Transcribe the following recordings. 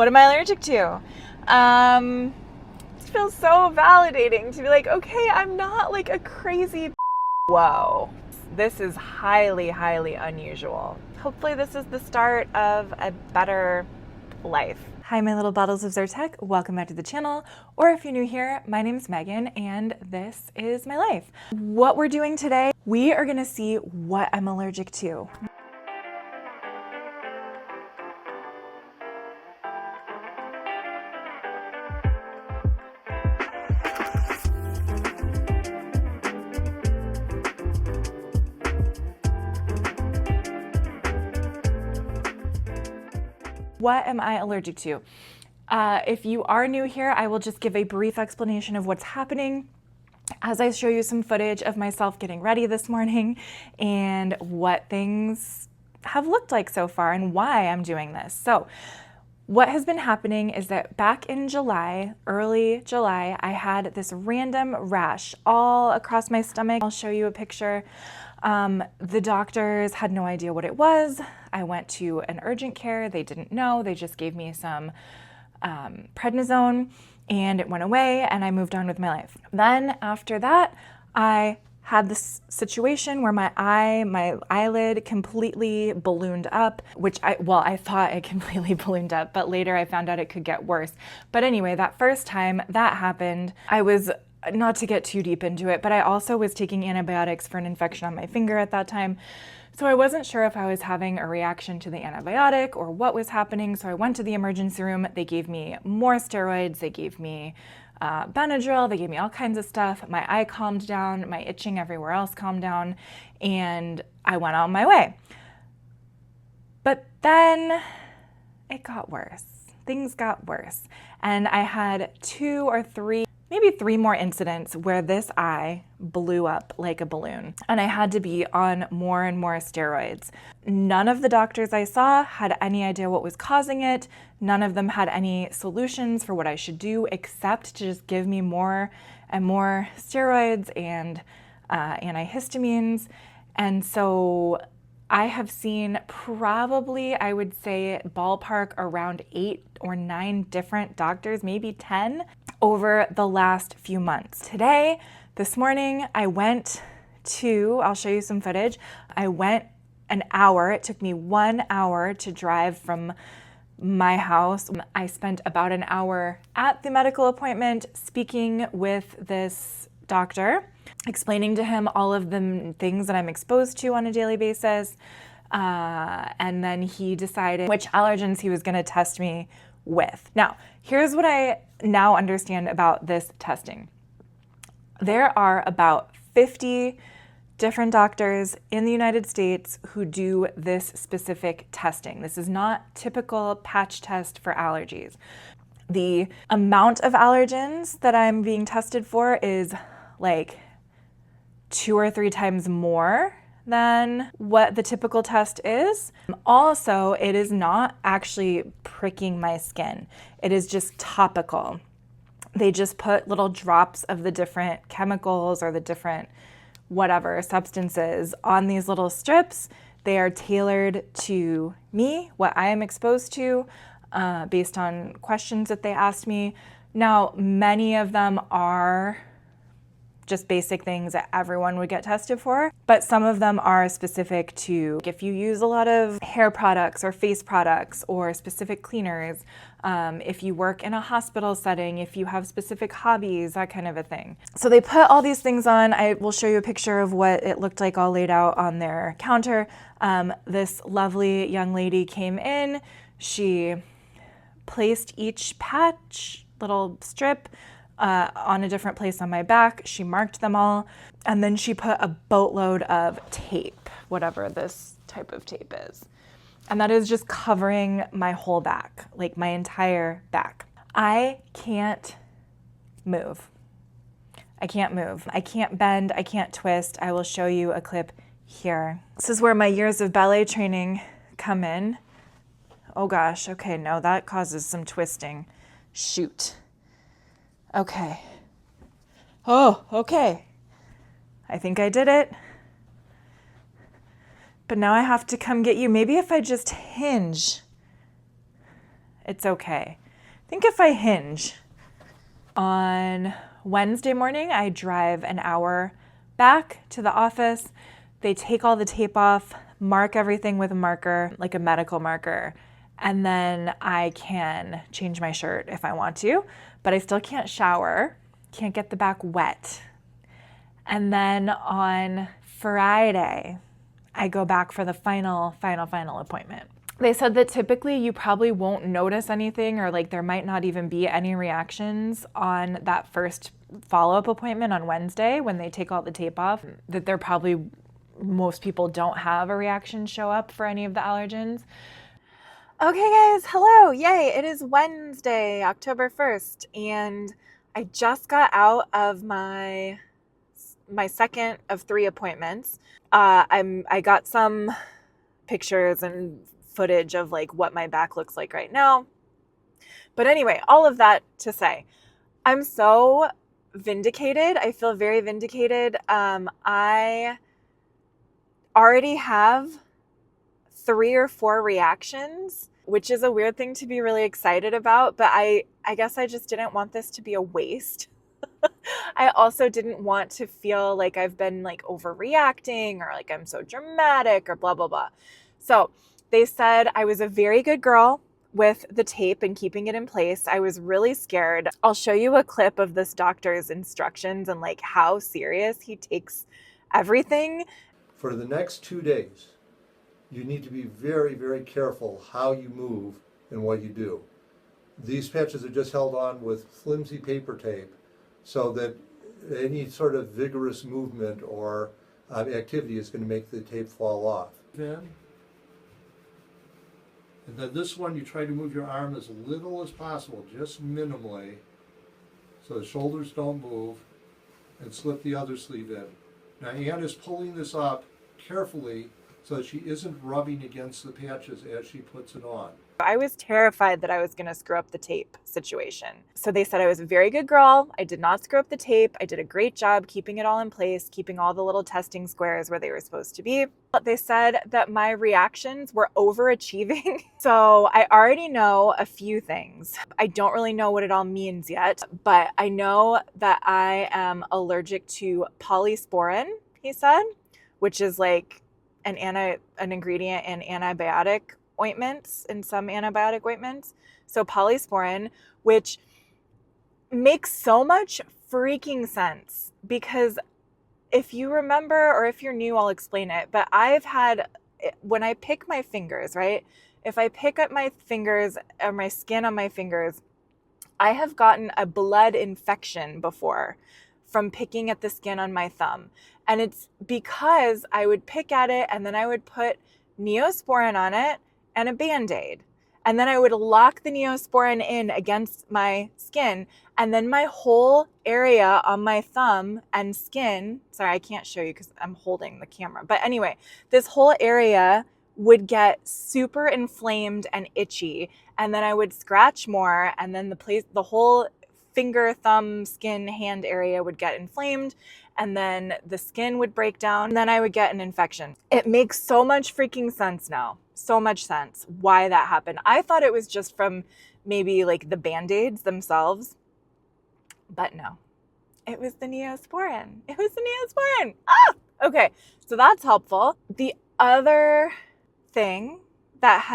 What am I allergic to? It feels so validating to be like, okay, I'm not like a crazy whoa. This is highly, highly unusual. Hopefully this is the start of a better life. Hi, my little bottles of Zyrtec. Welcome back to the channel. Or if you're new here, my name's Megan and this is my life. What we're doing today, we are gonna see what I'm allergic to. What am I allergic to? If you are new here, I will just give a brief explanation of what's happening as I show you some footage of myself getting ready this morning and what things have looked like so far and why I'm doing this. So what has been happening is that back in July, early July, I had this random rash all across my stomach. I'll show you a picture. The doctors had no idea what it was. I went to an urgent care. They didn't know. They just gave me some prednisone and it went away and I moved on with my life. Then after that, I had this situation where my eyelid completely ballooned up, which I thought it completely ballooned up, but later I found out it could get worse. But anyway, that first time that happened, I was, not to get too deep into it, but I also was taking antibiotics for an infection on my finger at that time. So I wasn't sure if I was having a reaction to the antibiotic or what was happening. So I went to the emergency room. They gave me more steroids. They gave me Benadryl. They gave me all kinds of stuff. My eye calmed down. My itching everywhere else calmed down. And I went on my way. But then it got worse. Things got worse. And I had maybe three more incidents where this eye blew up like a balloon and I had to be on more and more steroids. None of the doctors I saw had any idea what was causing it. None of them had any solutions for what I should do except to just give me more and more steroids and antihistamines. And so I have seen probably, I would say, ballpark around 8 or 9 different doctors, maybe 10, over the last few months. This morning, I went to, I'll show you some footage. I went an hour. It took me 1 hour to drive from my house. I spent about an hour at the medical appointment speaking with this doctor, explaining to him all of the things that I'm exposed to on a daily basis. And then he decided which allergens he was going to test me with. Now, here's what I now understand about this testing. There are about 50 different doctors in the United States who do this specific testing. This is not typical patch test for allergies. The amount of allergens that I'm being tested for is like 2 or 3 times more than what the typical test is. Also, it is not actually pricking my skin. It is just topical. They just put little drops of the different chemicals or the different whatever substances on these little strips. They are tailored to me, what I am exposed to, based on questions that they asked me. Now, many of them are just basic things that everyone would get tested for, but some of them are specific to if you use a lot of hair products or face products or specific cleaners, if you work in a hospital setting, if you have specific hobbies, that kind of a thing. So they put all these things on. I will show you a picture of what it looked like all laid out on their counter. This lovely young lady came in. She placed each patch, little strip, on a different place on my back. She marked them all, and then she put a boatload of tape, whatever this type of tape is. And that is just covering my whole back, like my entire back. I can't move. I can't move. I can't bend. I can't twist. I will show you a clip here. This is where my years of ballet training come in. Oh gosh, okay, no, that causes some twisting. Shoot. Okay. Oh, okay. I think I did it. But now I have to come get you. Maybe if I just hinge It's okay. I think if I hinge on Wednesday morning, I drive an hour back to the office. They take all the tape off, mark everything with a marker, like a medical marker, and then I can change my shirt if I want to, but I still can't shower, can't get the back wet. And then on Friday, I go back for the final appointment. They said that typically you probably won't notice anything, or like there might not even be any reactions on that first follow-up appointment on Wednesday when they take all the tape off, that there probably most people don't have a reaction show up for any of the allergens. Okay guys, hello, yay, it is Wednesday, October 1st, and I just got out of my second of 3 appointments. I got some pictures and footage of like what my back looks like right now. But anyway, all of that to say, I'm so vindicated. I feel very vindicated. I already have 3 or 4 reactions, which is a weird thing to be really excited about, but I guess I just didn't want this to be a waste. I also didn't want to feel like I've been like overreacting or like I'm so dramatic or blah, blah, blah. So they said I was a very good girl with the tape and keeping it in place. I was really scared. I'll show you a clip of this doctor's instructions and like how serious he takes everything. For the next 2 days, you need to be very, very careful how you move and what you do. These patches are just held on with flimsy paper tape so that any sort of vigorous movement or activity is going to make the tape fall off. And then this one, you try to move your arm as little as possible, just minimally, so the shoulders don't move, and slip the other sleeve in. Now Ann is pulling this up carefully so that she isn't rubbing against the patches as she puts it on. I was terrified that I was going to screw up the tape situation. So they said I was a very good girl. I did not screw up the tape. I did a great job keeping it all in place, keeping all the little testing squares where they were supposed to be. But they said that my reactions were overachieving. So I already know a few things. I don't really know what it all means yet, but I know that I am allergic to polysporin, he said, which is like an ingredient in antibiotic ointments, in some antibiotic ointments. So polysporin, which makes so much freaking sense, because if you remember, or if you're new, I'll explain it, but I've had, when I pick my fingers, right? If I pick up my fingers or my skin on my fingers, I have gotten a blood infection before from picking at the skin on my thumb. And it's because I would pick at it and then I would put Neosporin on it and a Band-Aid. And then I would lock the Neosporin in against my skin, and then my whole area on my thumb and skin, sorry, I can't show you because I'm holding the camera. But anyway, this whole area would get super inflamed and itchy. And then I would scratch more, and then the whole finger, thumb, skin, hand area would get inflamed, and then the skin would break down, and then I would get an infection. It makes so much freaking sense now. So much sense why that happened. I thought it was just from maybe like the Band-Aids themselves, but no, it was the Neosporin. It was the Neosporin. Ah! Okay, so that's helpful. The other thing that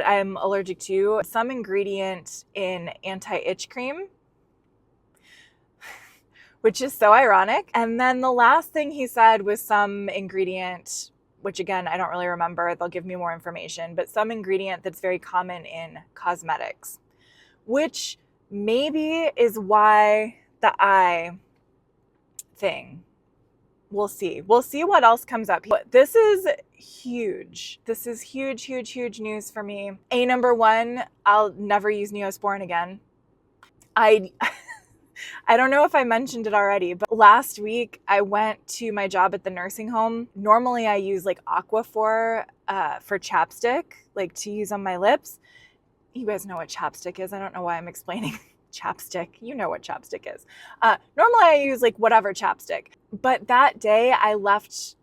I'm allergic to, some ingredient in anti-itch cream, which is so ironic. And then the last thing he said was some ingredient, which again, I don't really remember. They'll give me more information, but some ingredient that's very common in cosmetics, which maybe is why the eye thing. We'll see. We'll see what else comes up. This is huge. This is huge, huge, huge news for me. Number 1, I'll never use Neosporin again. I don't know if I mentioned it already, but last week I went to my job at the nursing home. Normally I use like Aquaphor for chapstick, like to use on my lips. You guys know what chapstick is. I don't know why I'm explaining chapstick. You know what chapstick is. Normally I use like whatever chapstick, but that day I left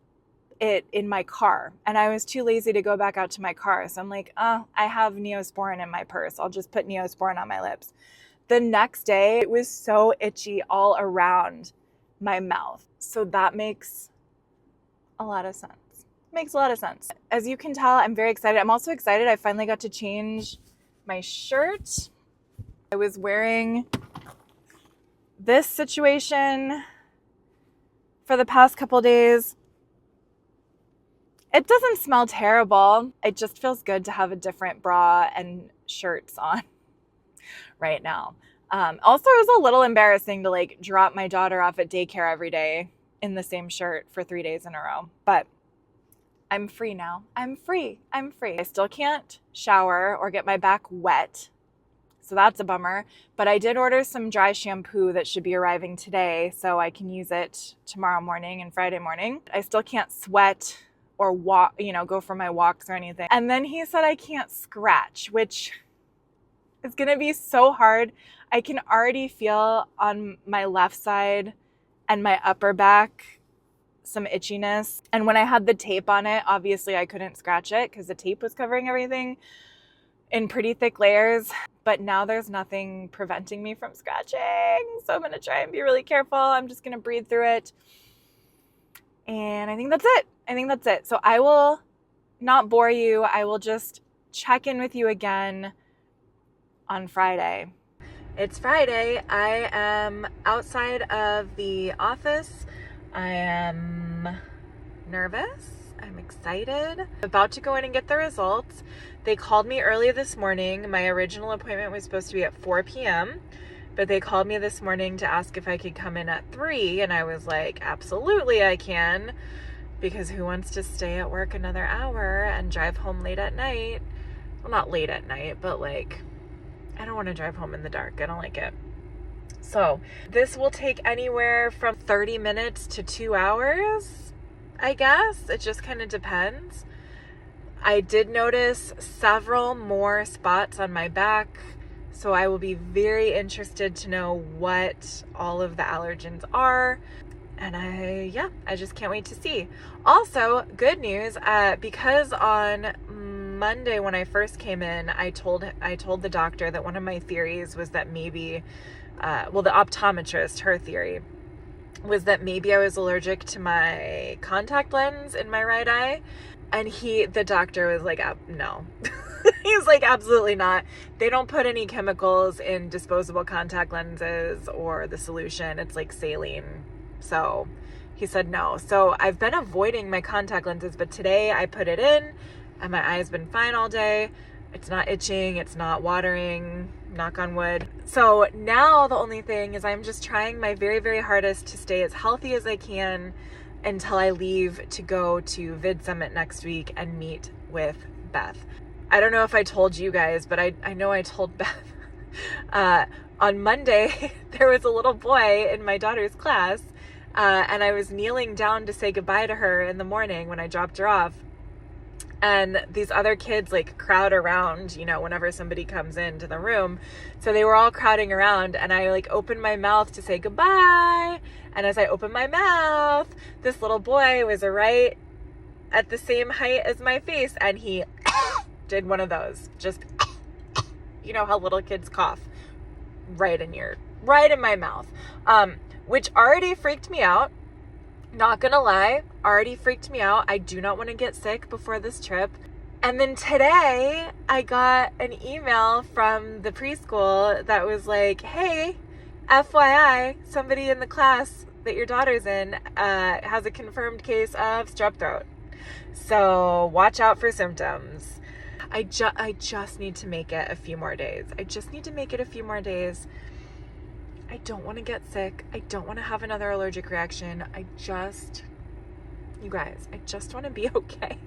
it in my car, and I was too lazy to go back out to my car. So I'm like, I have Neosporin in my purse. I'll just put Neosporin on my lips. The next day, it was so itchy all around my mouth. So that makes a lot of sense. Makes a lot of sense. As you can tell, I'm very excited. I'm also excited I finally got to change my shirt. I was wearing this situation for the past couple days. It doesn't smell terrible. It just feels good to have a different bra and shirts on right now. Also, it was a little embarrassing to like drop my daughter off at daycare every day in the same shirt for 3 days in a row. But I'm free now. I'm free. I still can't shower or get my back wet. So that's a bummer. But I did order some dry shampoo that should be arriving today so I can use it tomorrow morning and Friday morning. I still can't sweat or walk, go for my walks or anything. And then he said I can't scratch, which is going to be so hard. I can already feel on my left side and my upper back some itchiness. And when I had the tape on it, obviously I couldn't scratch it because the tape was covering everything in pretty thick layers. But now there's nothing preventing me from scratching. So I'm going to try and be really careful. I'm just going to breathe through it. And I think that's it. So I will not bore you. I will just check in with you again on Friday. It's Friday. I am outside of the office. I am nervous. I'm excited. I'm about to go in and get the results. They called me early this morning. My original appointment was supposed to be at 4 p.m., but they called me this morning to ask if I could come in at 3, and I was like, absolutely I can, because who wants to stay at work another hour and drive home late at night? Well, not late at night, but like, I don't want to drive home in the dark. I don't like it. So this will take anywhere from 30 minutes to 2 hours, I guess. It just kind of depends. I did notice several more spots on my back, so I will be very interested to know what all of the allergens are. And I just can't wait to see. Also, good news, because on Monday when I first came in, I told the doctor that one of my theories was that maybe the optometrist, her theory was that maybe I was allergic to my contact lens in my right eye. And the doctor was like, no. He's like, absolutely not. They don't put any chemicals in disposable contact lenses or the solution. It's like saline. So he said no. So I've been avoiding my contact lenses, but today I put it in and my eye's been fine all day. It's not itching. It's not watering. Knock on wood. So now the only thing is I'm just trying my very, very hardest to stay as healthy as I can until I leave to go to Vid Summit next week and meet with Beth. I don't know if I told you guys, but I know I told Beth. On Monday, there was a little boy in my daughter's class, and I was kneeling down to say goodbye to her in the morning when I dropped her off. And these other kids like crowd around, whenever somebody comes into the room. So they were all crowding around, and I like opened my mouth to say goodbye. And as I opened my mouth, this little boy was right at the same height as my face, and he did one of those. Just, how little kids cough right in my mouth, which already freaked me out. Not gonna lie, already freaked me out. I do not want to get sick before this trip. And then today I got an email from the preschool that was like, hey, FYI, somebody in the class that your daughter's in has a confirmed case of strep throat. So watch out for symptoms. I just need to make it a few more days. I don't want to get sick. I don't want to have another allergic reaction. You guys, I just want to be okay.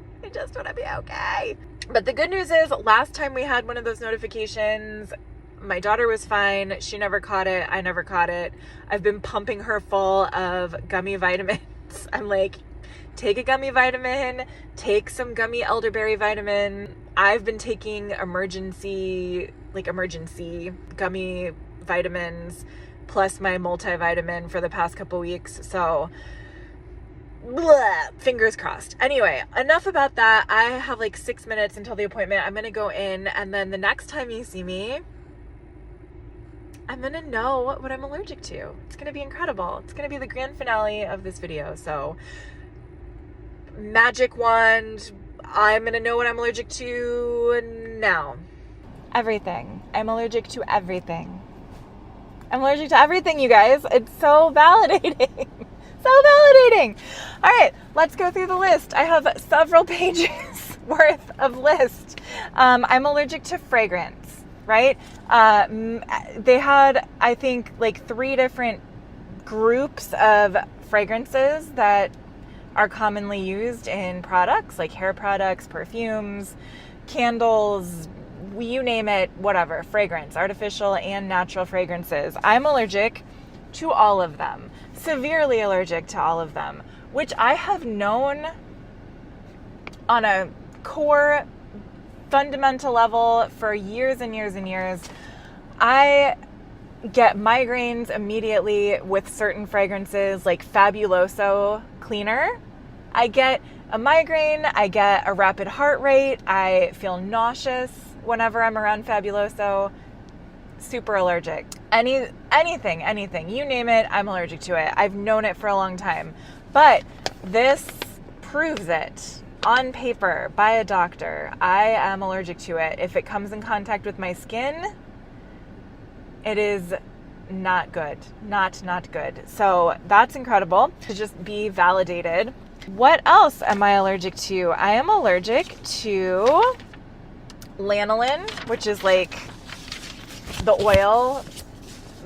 But the good news is, last time we had one of those notifications, my daughter was fine. She never caught it. I never caught it. I've been pumping her full of gummy vitamins. I'm like, take a gummy vitamin, take some gummy elderberry vitamin. I've been taking emergency gummy vitamins plus my multivitamin for the past couple weeks. So fingers crossed. Anyway, enough about that. I have like 6 minutes until the appointment. I'm going to go in, and then the next time you see me, I'm going to know what I'm allergic to. It's going to be incredible. It's going to be the grand finale of this video. So, magic wand, I'm going to know what I'm allergic to now. Everything. I'm allergic to everything. I'm allergic to everything, you guys. It's so validating. So validating. All right, let's go through the list. I have several pages worth of list. I'm allergic to fragrance, right? They had, I think, like 3 different groups of fragrances that are commonly used in products, like hair products, perfumes, candles, you name it, whatever, fragrance, artificial and natural fragrances. I'm allergic to all of them, severely allergic to all of them, which I have known on a core fundamental level for years and years and years. I get migraines immediately with certain fragrances like Fabuloso cleaner. I get a migraine, I get a rapid heart rate, I feel nauseous whenever I'm around Fabuloso. Super allergic. Anything, you name it, I'm allergic to it. I've known it for a long time. But this proves it on paper by a doctor. I am allergic to it. If it comes in contact with my skin, it is not good. Not good. So that's incredible to just be validated. What else am I allergic to? I am allergic to lanolin, which is like the oil.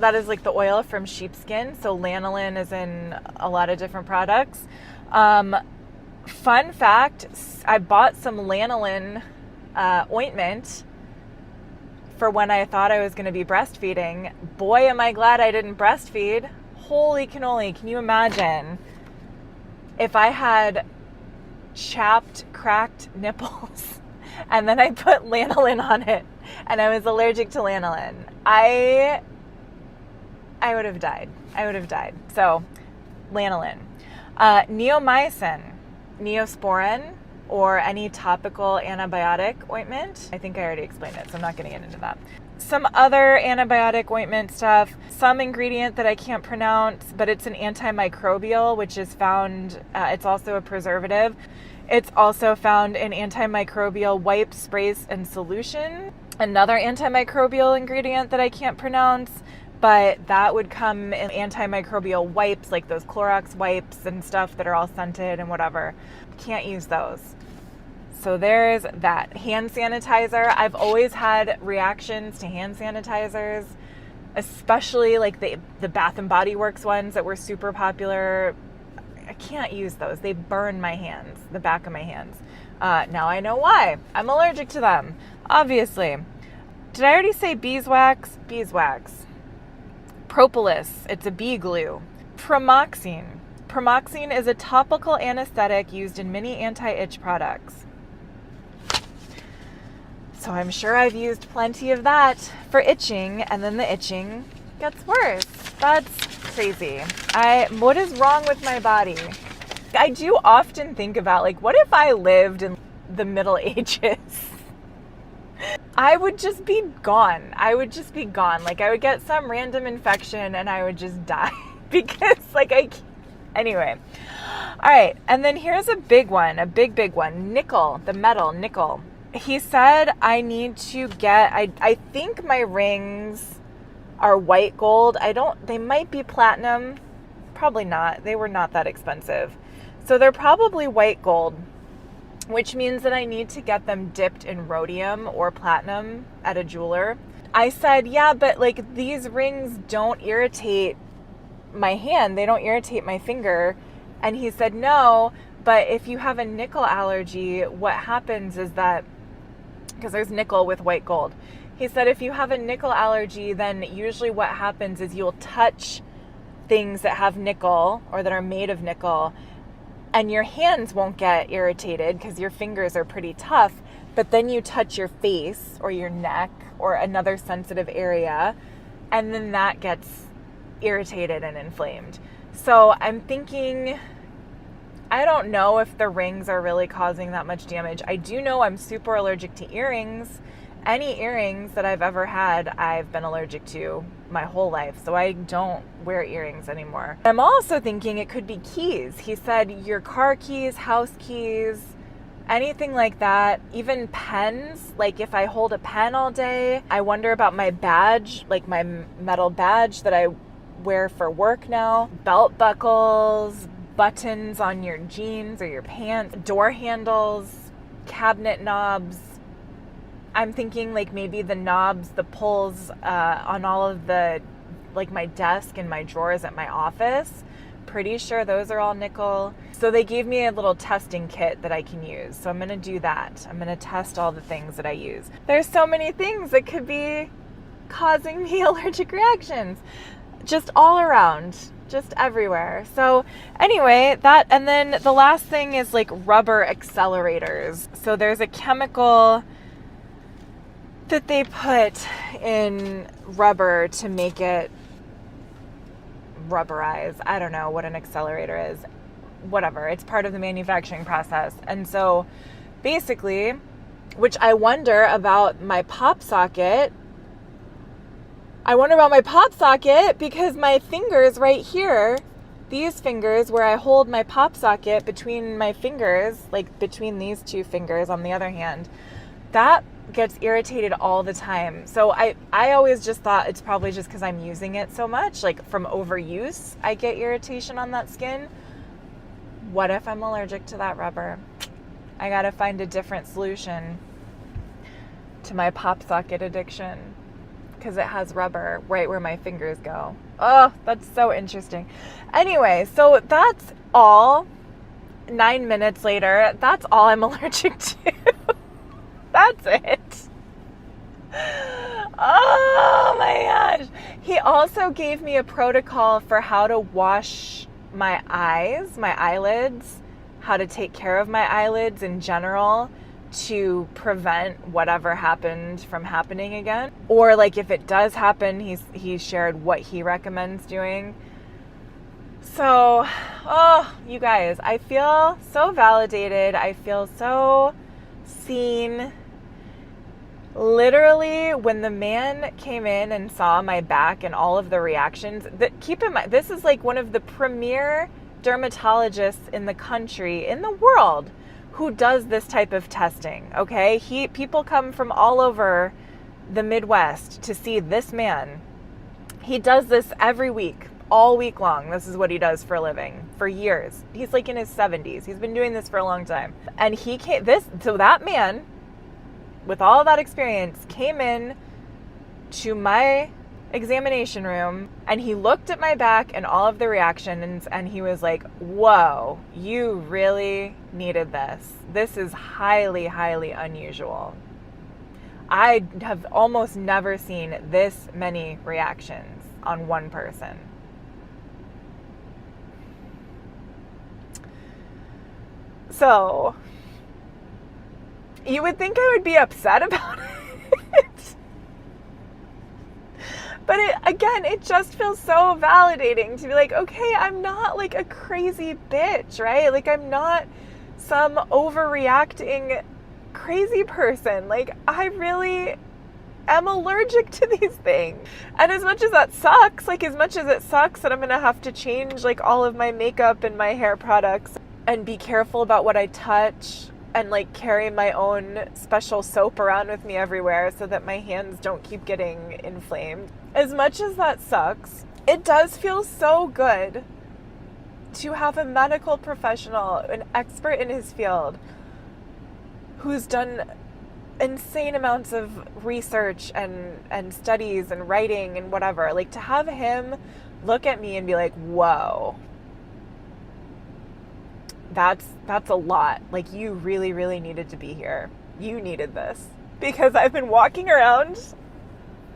That is like the oil from sheepskin. So lanolin is in a lot of different products. Fun fact, I bought some lanolin ointment for when I thought I was going to be breastfeeding. Boy, am I glad I didn't breastfeed. Holy cannoli. Can you imagine if I had chapped, cracked nipples and then I put lanolin on it and I was allergic to lanolin? I would have died. So, lanolin. Neomycin, Neosporin, or any topical antibiotic ointment. I think I already explained it, so I'm not going to get into that. Some other antibiotic ointment stuff, some ingredient that I can't pronounce, but it's an antimicrobial, which is found, it's also a preservative. It's also found in antimicrobial wipes, sprays, and solution. Another antimicrobial ingredient that I can't pronounce, but that would come in antimicrobial wipes, like those Clorox wipes and stuff that are all scented and whatever. Can't use those. So there's that. Hand sanitizer. I've always had reactions to hand sanitizers, especially like the Bath and Body Works ones that were super popular. I can't use those. They burn my hands, the back of my hands. Now I know why. I'm allergic to them, obviously. Did I already say beeswax? Beeswax. Propolis. It's a bee glue. Pramoxine. Pramoxine is a topical anesthetic used in many anti-itch products. So I'm sure I've used plenty of that for itching, and then the itching gets worse. That's crazy. What is wrong with my body? I do often think about, like, what if I lived in the Middle Ages? I would just be gone. Like, I would get some random infection and I would just die because, like, anyway. All right. And then here's a big one, a big one. Nickel, the metal, nickel. He said I need to get, I think my rings are white gold. They might be platinum. Probably not. They were not that expensive. So they're probably white gold, which means that I need to get them dipped in rhodium or platinum at a jeweler. I said, yeah, but like these rings don't irritate my hand. They don't irritate my finger. And he said, no, but if you have a nickel allergy, what happens is that, because there's nickel with white gold. He said, if you have a nickel allergy, then usually what happens is you'll touch things that have nickel or that are made of nickel, and your hands won't get irritated because your fingers are pretty tough, but then you touch your face or your neck or another sensitive area, and then that gets irritated and inflamed. So I'm thinking I don't know if the rings are really causing that much damage. I do know I'm super allergic to earrings. Any earrings that I've ever had, I've been allergic to my whole life. So I don't wear earrings anymore. I'm also thinking it could be keys. He said your car keys, house keys, anything like that, even pens. Like if I hold a pen all day, I wonder about my badge, like my metal badge that I wear for work now, belt buckles, buttons on your jeans or your pants, door handles, cabinet knobs. I'm thinking like maybe the knobs, the pulls on all of the, like my desk and my drawers at my office. Pretty sure those are all nickel. So they gave me a little testing kit that I can use. So I'm going to do that. I'm going to test all the things that I use. There's so many things that could be causing me allergic reactions. Just all around, just everywhere. So anyway, that, and then the last thing is like rubber accelerators. So there's a chemical that they put in rubber to make it rubberize. I don't know what an accelerator is. Whatever. It's part of the manufacturing process. And so basically, which I wonder about my pop socket. Because my fingers right here, these fingers where I hold my pop socket between my fingers, like between these two fingers on the other hand, that gets irritated all the time. So I always just thought it's probably just because I'm using it so much, like from overuse, I get irritation on that skin. What if I'm allergic to that rubber? I gotta find a different solution to my pop socket addiction because it has rubber right where my fingers go. Oh, that's so interesting. Anyway, so that's all. 9 minutes later, that's all I'm allergic to. That's it. Oh my gosh. He also gave me a protocol for how to wash my eyes, my eyelids, how to take care of my eyelids in general to prevent whatever happened from happening again. Or like if it does happen, he shared what he recommends doing. So, oh, you guys, I feel so validated. I feel so seen. Literally, when the man came in and saw my back and all of the reactions, keep in mind, this is like one of the premier dermatologists in the country, in the world, who does this type of testing, okay? People come from all over the Midwest to see this man. He does this every week, all week long. This is what he does for a living, for years. He's like in his 70s. He's been doing this for a long time. And so that man, with all that experience, came in to my examination room and he looked at my back and all of the reactions and he was like, whoa, you really needed this. This is highly, highly unusual. I have almost never seen this many reactions on one person. So you would think I would be upset about it. But it just feels so validating to be like, okay, I'm not like a crazy bitch, right? Like I'm not some overreacting crazy person. Like I really am allergic to these things. And as much as that sucks, like as much as it sucks that I'm going to have to change like all of my makeup and my hair products and be careful about what I touch and like carry my own special soap around with me everywhere so that my hands don't keep getting inflamed. As much as that sucks, it does feel so good to have a medical professional, an expert in his field, who's done insane amounts of research and studies and writing and whatever. Like to have him look at me and be like, whoa, that's a lot. Like you really, really needed to be here. You needed this. Because I've been walking around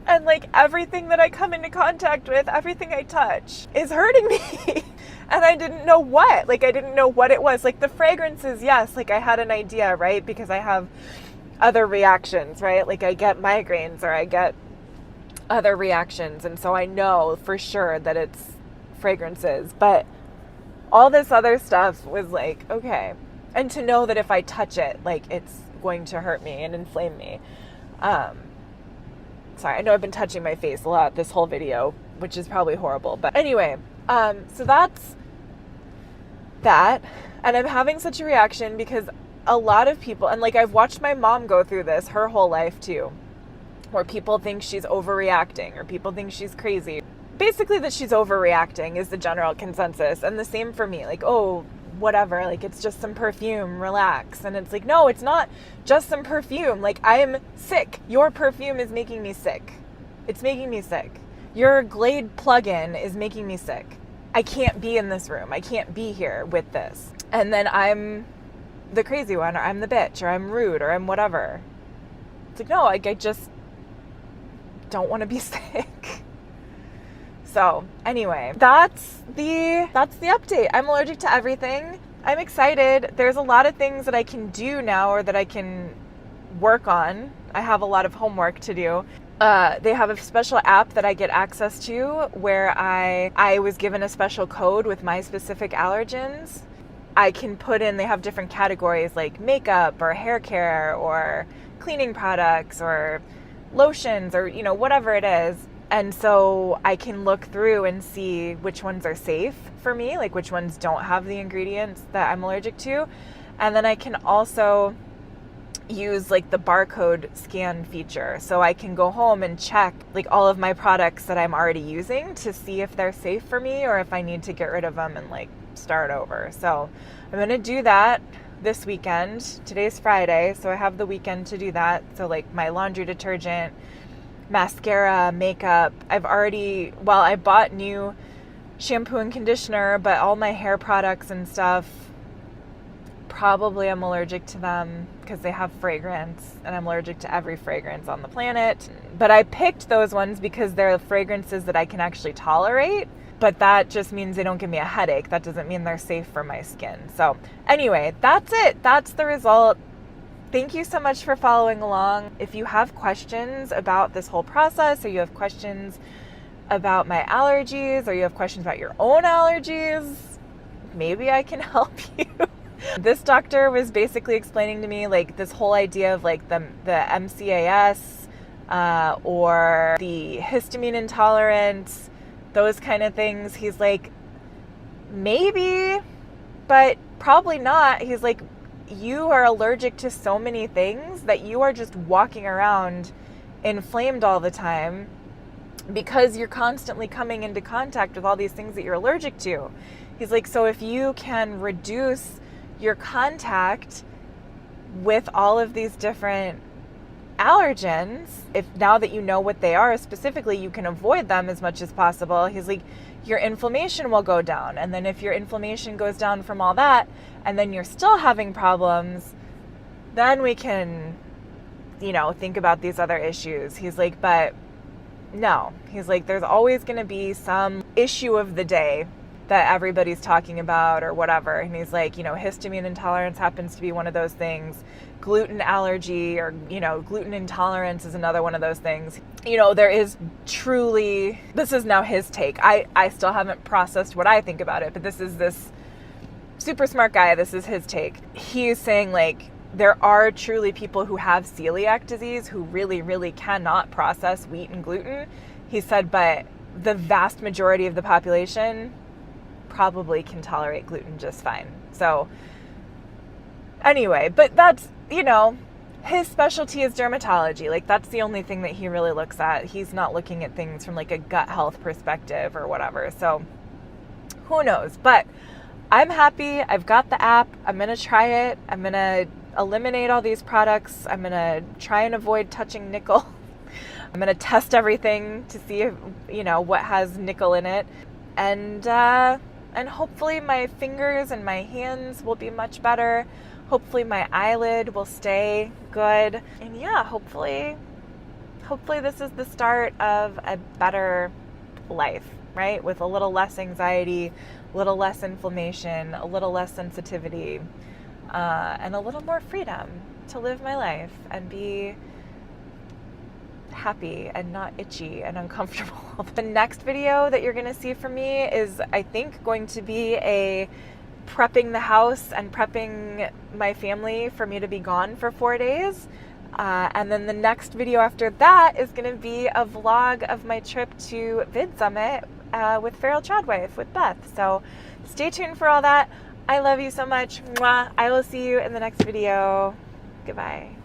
and like everything that I come into contact with, everything I touch is hurting me. And I didn't know what. Like I didn't know what it was. Like the fragrances, yes, like I had an idea, right? Because I have other reactions, right? Like I get migraines or I get other reactions. And so I know for sure that it's fragrances. But all this other stuff was like, okay. And to know that if I touch it, like, it's going to hurt me and inflame me. Sorry, I know I've been touching my face a lot this whole video, which is probably horrible. But anyway, so that's that. And I'm having such a reaction because a lot of people, and like I've watched my mom go through this her whole life too, where people think she's overreacting or people think she's crazy. Basically that she's overreacting is the general consensus. And the same for me, like, oh, whatever, like it's just some perfume, relax. And it's like, no, it's not just some perfume. Like, I'm sick. Your perfume is making me sick. It's making me sick. Your Glade plug-in is making me sick. I can't be in this room. I can't be here with this. And then I'm the crazy one, or I'm the bitch, or I'm rude, or I'm whatever. It's like, no, like I just don't want to be sick. So anyway, that's the update. I'm allergic to everything. I'm excited. There's a lot of things that I can do now, or that I can work on. I have a lot of homework to do. They have a special app that I get access to where I was given a special code with my specific allergens. I can put in, they have different categories like makeup or hair care or cleaning products or lotions or, you know, whatever it is. And so I can look through and see which ones are safe for me, like which ones don't have the ingredients that I'm allergic to. And then I can also use like the barcode scan feature. So I can go home and check like all of my products that I'm already using to see if they're safe for me or if I need to get rid of them and like start over. So I'm going to do that this weekend. Today's Friday, so I have the weekend to do that. So like my laundry detergent, mascara, makeup. I bought new shampoo and conditioner, but all my hair products and stuff, probably I'm allergic to them because they have fragrance, and I'm allergic to every fragrance on the planet. But I picked those ones because they're fragrances that I can actually tolerate, but that just means they don't give me a headache. That doesn't mean they're safe for my skin. So anyway, that's it. That's the result. Thank you so much for following along. If you have questions about this whole process, or you have questions about my allergies, or you have questions about your own allergies, maybe I can help you. This doctor was basically explaining to me like this whole idea of like the MCAS or the histamine intolerance, those kind of things. He's like, maybe, but probably not. He's like, you are allergic to so many things that you are just walking around inflamed all the time because you're constantly coming into contact with all these things that you're allergic to. He's like, so if you can reduce your contact with all of these different allergens, if now that you know what they are specifically, you can avoid them as much as possible. He's like, your inflammation will go down. And then if your inflammation goes down from all that, and then you're still having problems, then we can, you know, think about these other issues. He's like, but no. He's like, there's always going to be some issue of the day that everybody's talking about or whatever. And he's like, you know, histamine intolerance happens to be one of those things. Gluten allergy or, you know, gluten intolerance is another one of those things. You know, there is truly, this is now his take. I still haven't processed what I think about it, but this is this super smart guy. This is his take. He's saying like, there are truly people who have celiac disease who really, really cannot process wheat and gluten. He said, but the vast majority of the population probably can tolerate gluten just fine. So anyway, but that's, you know, his specialty is dermatology. Like that's the only thing that he really looks at. He's not looking at things from like a gut health perspective or whatever. So who knows? But I'm happy. I've got the app. I'm going to try it. I'm going to eliminate all these products. I'm going to try and avoid touching nickel. I'm going to test everything to see if, you know, what has nickel in it. And hopefully my fingers and my hands will be much better. Hopefully my eyelid will stay good. And yeah, hopefully this is the start of a better life, right? With a little less anxiety, a little less inflammation, a little less sensitivity, and a little more freedom to live my life and be happy and not itchy and uncomfortable. The next video that you're gonna see from me is, I think, going to be a prepping the house and prepping my family for me to be gone for 4 days. And then the next video after that is going to be a vlog of my trip to Vid Summit with Feral Chadwife with Beth. So stay tuned for all that. I love you so much. Mwah. I will see you in the next video. Goodbye.